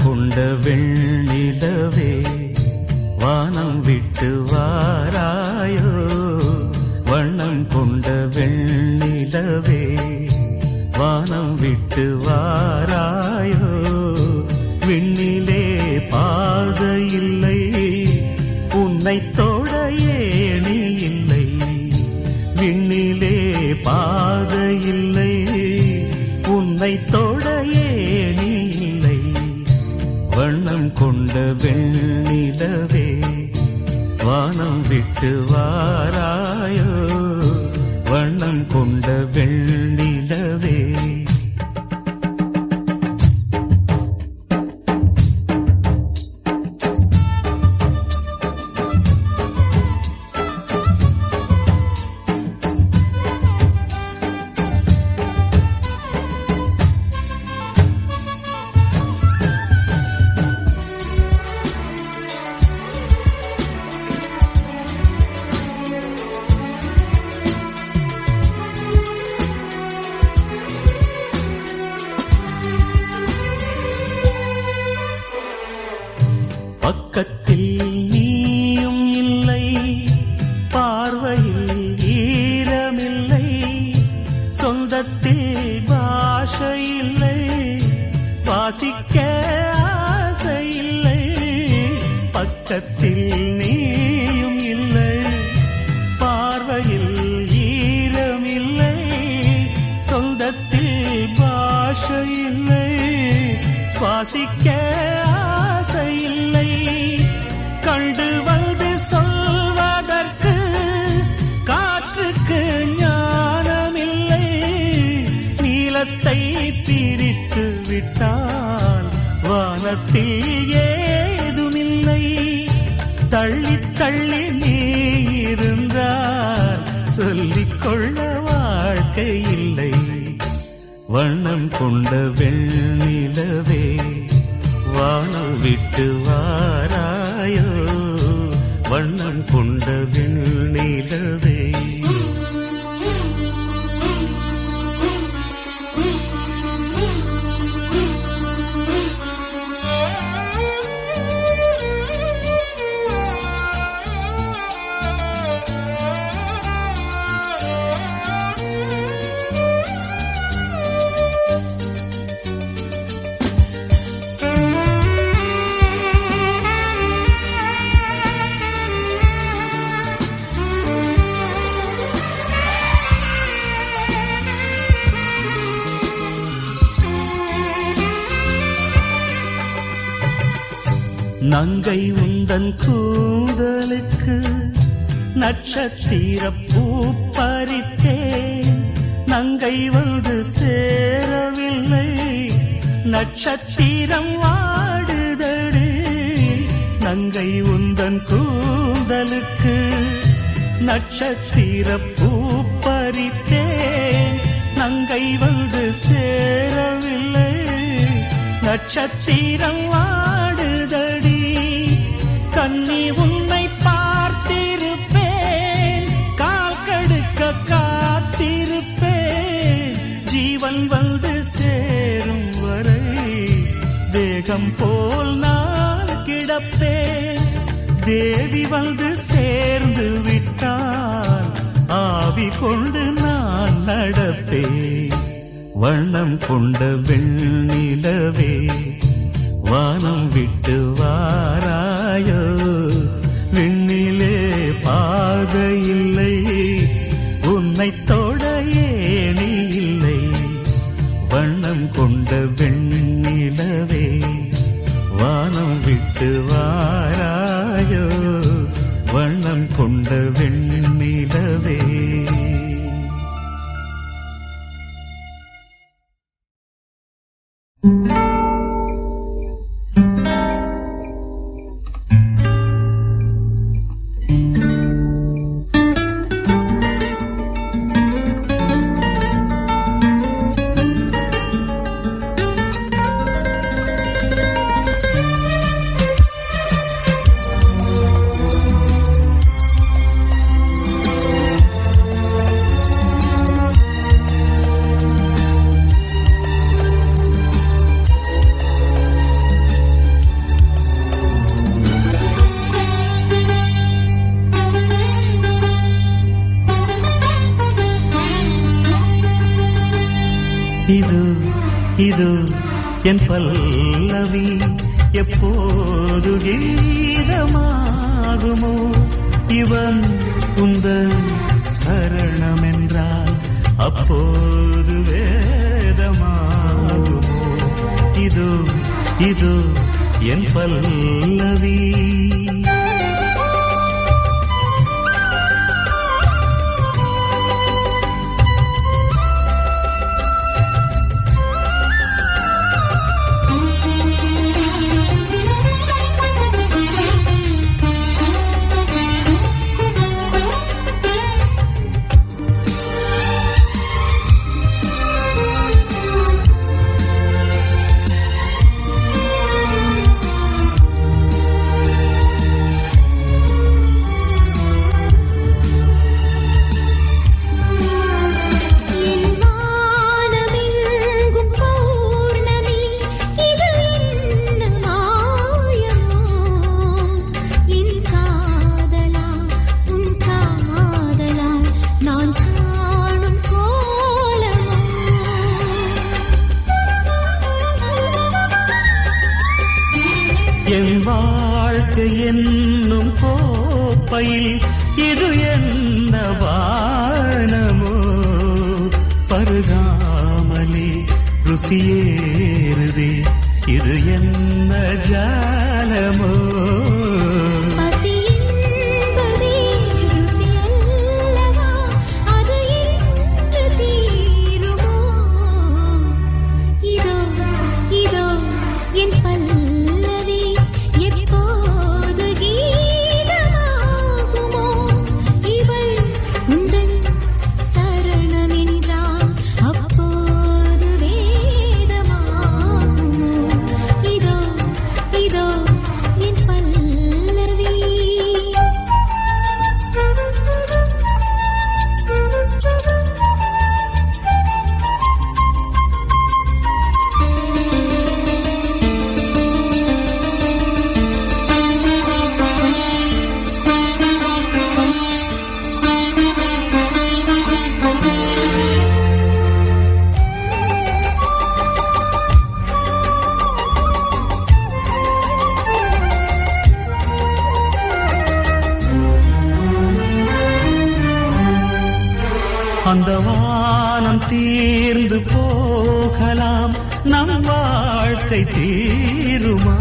கொண்ட வெண்ணிலவே வானம் விட்டு வாராயோ, வண்ணம் கொண்ட வெண்ணிலவே வானம் விட்டு வாராயோ. விண்ணிலே பாதையில்லை, உன்னை தொட ஏணி இல்லை. விண்ணிலே பாதையில்லை, உன்னை தொட ஏணி இல்லை. வண்ணம் கொண்ட வெண்ணிலவே வானம் விட்டு வாராயோ, வண்ணம் கொண்ட வெண்ணிலவே. பக்கத்தில் நீயும் இல்லை, பார்வையில் ஈரமில்லை, சொந்தத்தில் பாஷை இல்லை, சுவாசிக்க ஆசை இல்லை. பக்கத்தில் நீயும் இல்லை, பார்வையில் ஈரமில்லை, சொந்தத்தில் பாஷை இல்லை, சுவாசிக்க ஆசை இல்லை. கண்டு வந்து சொல்வதற்கு காற்றுக்கு ஞானமில்லை. நீலத்தை பிரித்து விட்டால் வானத்தில் ஏதுமில்லை. தள்ளி தள்ளி நீ இருந்தால் சொல்லிக்கொள்ள வாழ்க்கை இல்லை. வண்ணம் கொண்ட வெண்ணிலவே வானம் விட்டு வாராயோ, வண்ணம் கொண்ட வெண்ணிலவே. நங்கை உந்தன் கூந்தலுக்கு நட்சத்திர பூ பறித்தேன். நங்கை வந்து சேரவில்லை, நட்சத்திரம் வாடுதடி. நங்கை உந்தன் கூந்தலுக்கு நட்சத்திர பூ பறித்தேன். நங்கை வந்து சேரவில்லை, நட்சத்திரம் வாடுதடி. கண்ணி உன்னை பார்த்திருப்பேன், கால் கடுக்க காத்திருப்பேன். ஜீவன் வந்து சேரும் வரை தேகம் போல் நான் கிடப்பேன். தேவி வந்து சேர்ந்து விட்டால் ஆவி கொண்டு நான் நடப்பேன். வண்ணம் கொண்ட வெண்ணிலவே வானம் விட்டு வாராயோ, விண்ணிலே பாதையில்லை, உன்னை தொட ஏணி இல்லை. வண்ணம் கொண்ட வெண்ணிலவே வானம் விட்டு வாராயோ, வண்ணம் கொண்ட வெண்ணிலவே. இது இது என் பல்லவி எப்போது கீதமாகுமோ இவன் உந்தன் சரணம் என்றால் அப்போது வேதமாகுமோ இது இது என் பல்லவி என் வாழ்க்கை என்னும் கோப்பையில் இது என்ன வானமோ பருகாமலே ருசியேறுதே இது என்ன ஜாலமோ அந்த வானம் தீர்ந்து போகலாம் நம் வாழ்க்கை தீருமா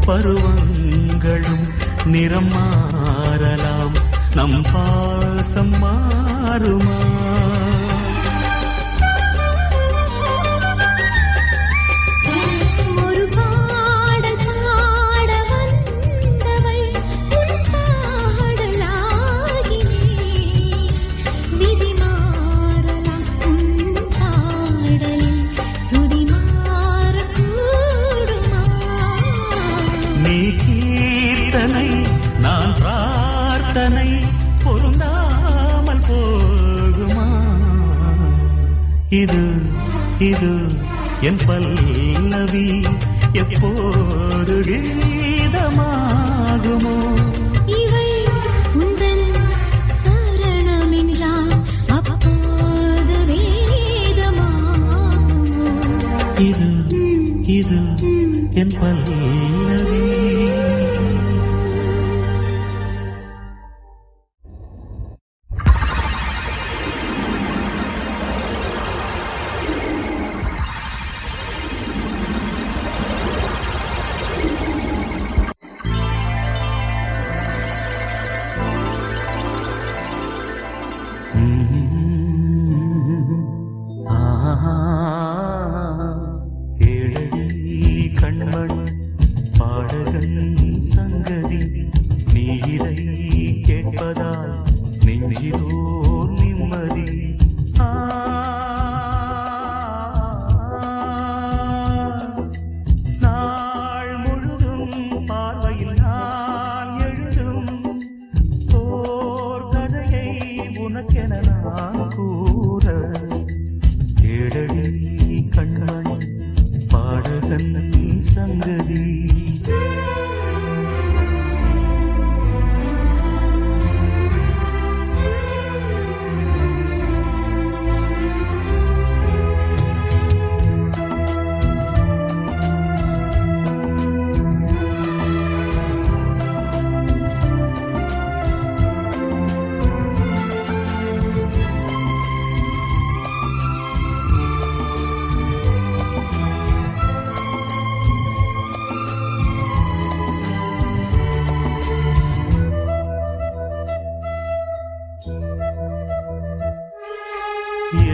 பருவங்களும் நிறம் மாறலாம் நம் பாசம் மாறுமா நான் பிரார்த்தனை பொருந்தாமல் போகுமா இது இது என் பல்லவி எப்போது கீதமாகுமோ இவள் உந்தன் சரணமென்றால் அப்போது வேதமாகுமோ இது இது என் பல்லவி கண்மண் பாடகன் சங்கதி நீரை கேட்பதால் நெஞ்சிலோர் நிம்மதி நாள் முழுதும் பார்வையில் நான் எழுதும் ஓர் கதையை உனக்கென நான் கூற கேடடி கண்மண் பாடகன் சங்கதி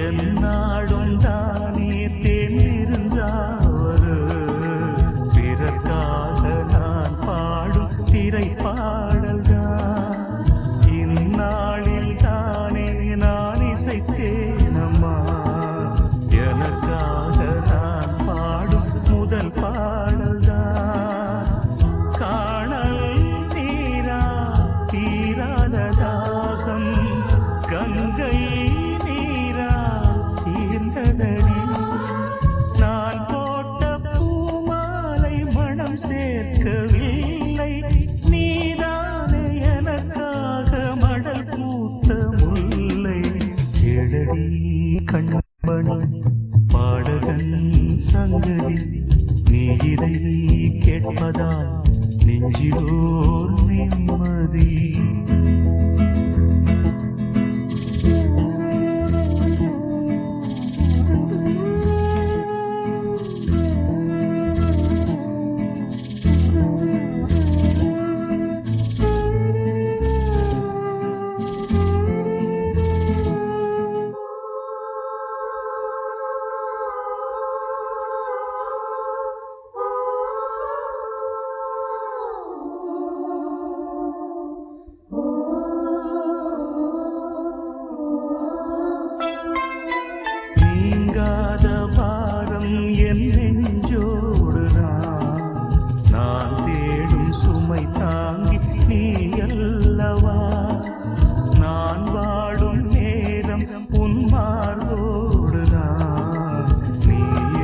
என்னாடும் தானே தேர்ந்திருந்தாவது பிறக்காக நான் பாடும் திரைப்பாடல்தான் இந்நாளில் தானே நான் இசைத்தேனம்மா எனக்காக நான் பாடும் முதல் பாடல்தான் காணல் நீரா தீராத தாகம் கங்கை நீரா தீர்ந்ததடி நான் போட்ட பூமாலை மனம் சேர்க்கவில்லை நீதானே எனக்காக மடல் பூத்த முல்லை எழடி கண்மணி பாடகன் சங்கதி நீ இதை கேட்பதால் நெஞ்சிலோர் நிம்மதி நீங்காத பாரம் என் நெஞ்சோடு நான் தேடும் சுமை தாங்கி நீ அல்லவா நான் வாடும் நேரம் உன் மார்போடு நீ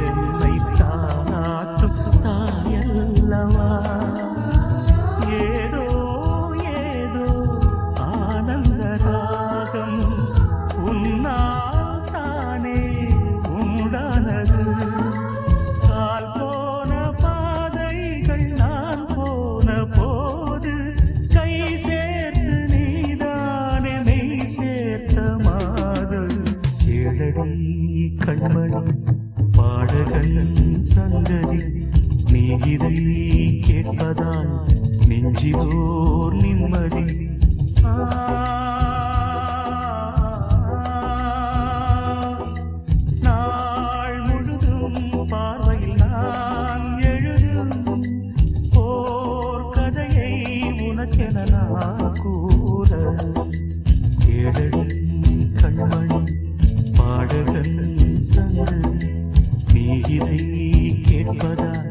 என்னை தானாட்டும் தாயல்லவா ஏதோ ஏதோ ஆனந்த ராகம் உன்னால் தானே உண்டானது கால் போன பாதைகள் நான் போன போது கை சேர்த்து நீதானே மெய் சேர்த்த மாது எழடி கண்மணி பாடகன் சங்கதி நீ இதை கேட்பதால் நெஞ்சிலோர் நிம்மதி நாள் முழுதும் பார்வையில் நான் எழுதும் ஓர் கதையை உனக்கென நான் கூற ஏழடி கண்மணி பாடகன் சங்கதி நீ இதை கேட்பதால்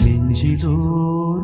நெஞ்சிலோர்